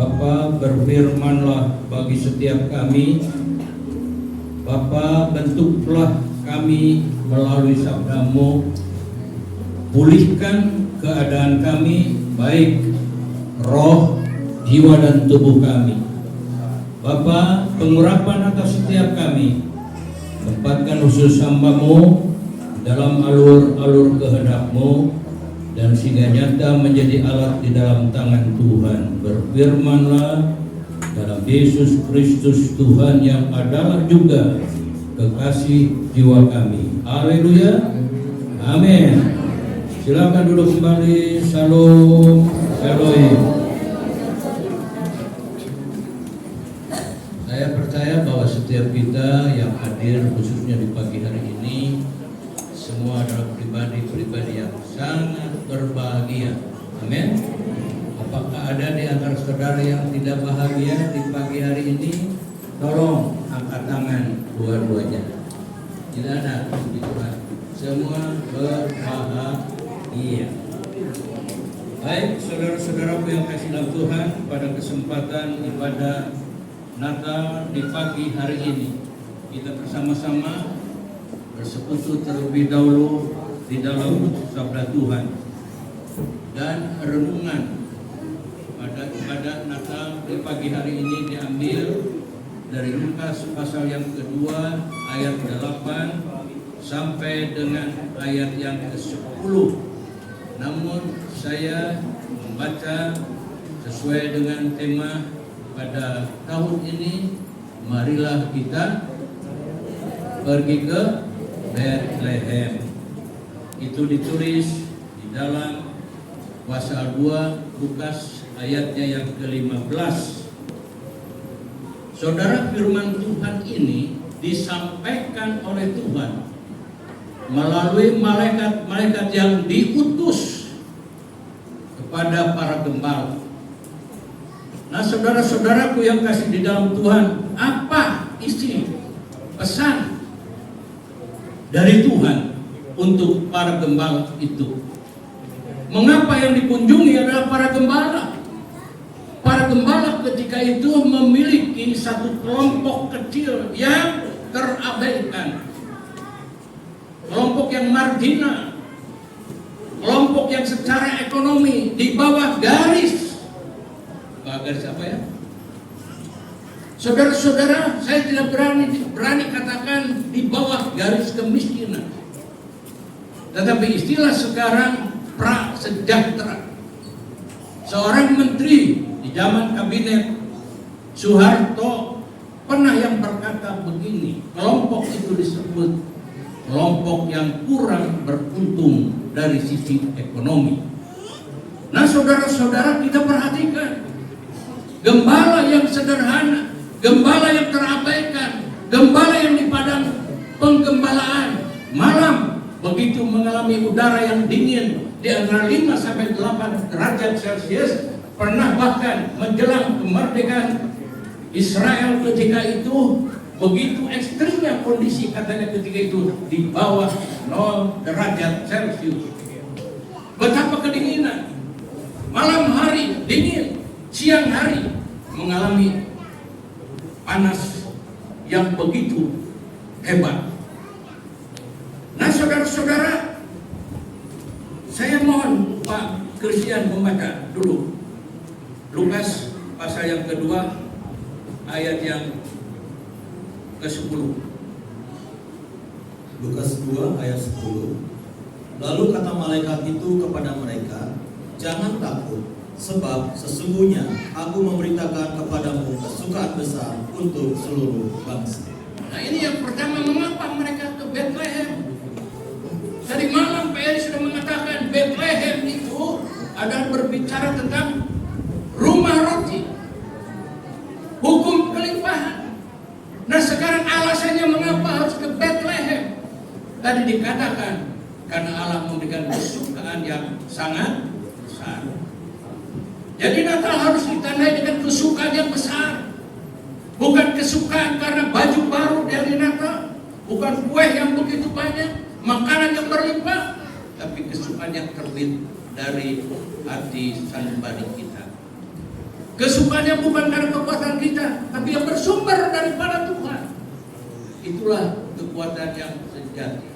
Bapa, berfirmanlah bagi setiap kami. Bapa, bentuklah kami melalui sabda-Mu. Pulihkan keadaan kami, baik roh, jiwa, dan tubuh kami. Bapa, pengurapan atas setiap kami. Tempatkan usus hamba-Mu dalam alur-alur kehendak-Mu, dan sehingga nyata menjadi alat di dalam tangan Tuhan. Berfirmanlah dalam Yesus Kristus Tuhan yang adalah juga kekasih jiwa kami. Haleluya. Amin. Silakan duduk kembali. Shalom. Shalom. Saya percaya bahwa setiap kita yang hadir khususnya di pagi hari ini semua adalah pribadi-pribadi yang sangat berbahagia. Amin. Apakah ada di antara saudara yang tidak bahagia di pagi hari ini? Tolong angkat tangan dua-duanya. Tidak ada, puji Tuhan. Semua berbahagia. Baik, saudara-saudaraku yang kasih dalam Tuhan, pada kesempatan ibadah Natal di pagi hari ini, kita bersama-sama bersekutu terlebih dahulu di dalam sabda Tuhan dan renungan pada ibadah Natal di pagi hari ini diambil dari Lukas pasal yang kedua ayat 8 sampai dengan ayat yang ke-10. Namun saya membaca sesuai dengan tema pada tahun ini, marilah kita pergi ke Bethlehem. Itu ditulis di dalam pasal 2 Lukas ayatnya yang ke-15. Saudara, firman Tuhan ini disampaikan oleh Tuhan melalui malaikat-malaikat yang diutus kepada para gembala. Nah, saudara-saudaraku yang kasih di dalam Tuhan, apa isi pesan dari Tuhan untuk para gembala itu? Mengapa yang dikunjungi adalah para gembala? Para gembala ketika itu memiliki satu kelompok kecil yang terabaikan, kelompok yang marginal, kelompok yang secara ekonomi di bawah garis apa ya? Saudara-saudara, saya tidak berani katakan di bawah garis kemiskinan. Tetapi istilah sekarang prasejahtera. Seorang menteri di zaman kabinet Soeharto pernah yang berkata begini, kelompok itu disebut kelompok yang kurang beruntung dari sisi ekonomi. Nah, saudara-saudara, kita perhatikan gembala yang sederhana, gembala yang terabaikan, gembala yang di padang penggembalaan malam begitu mengalami udara yang dingin di antara 5 sampai 8 derajat Celcius, pernah bahkan menjelang kemerdekaan Israel ketika itu begitu ekstrimnya kondisi, katanya ketika itu di bawah 0 derajat Celcius. Betapa kedinginan, malam hari dingin, siang hari mengalami panas yang begitu hebat. Nah, saudara-saudara, saya mohon Pak Christian membaca dulu Lukas pasal yang kedua ayat yang ke-10. Lukas 2 ayat 10. Lalu kata malaikat itu kepada mereka, jangan takut, sebab sesungguhnya aku memberitakan kepadamu kesukaan besar untuk seluruh bangsa. Nah, ini yang pertama, mengapa mereka ke Bethlehem? Tadi malam Pak Eri sudah mengatakan Bethlehem itu adalah berbicara tentang rumah roti, hukum kelimpahan. Nah, sekarang alasannya mengapa harus ke Bethlehem? Tadi dikatakan karena Allah memberikan kesukaan yang sangat besar. Jadi Natal harus ditandai dengan kesukaan yang besar. Bukan kesukaan karena baju baru dari Natal, bukan kue yang begitu banyak, makanan yang berlimpah, tapi kesukaan yang terbit dari hati sanubari kita. Kesukaannya bukan karena kekuatan kita, tapi yang bersumber daripada Tuhan. Itulah kekuatan yang sejati.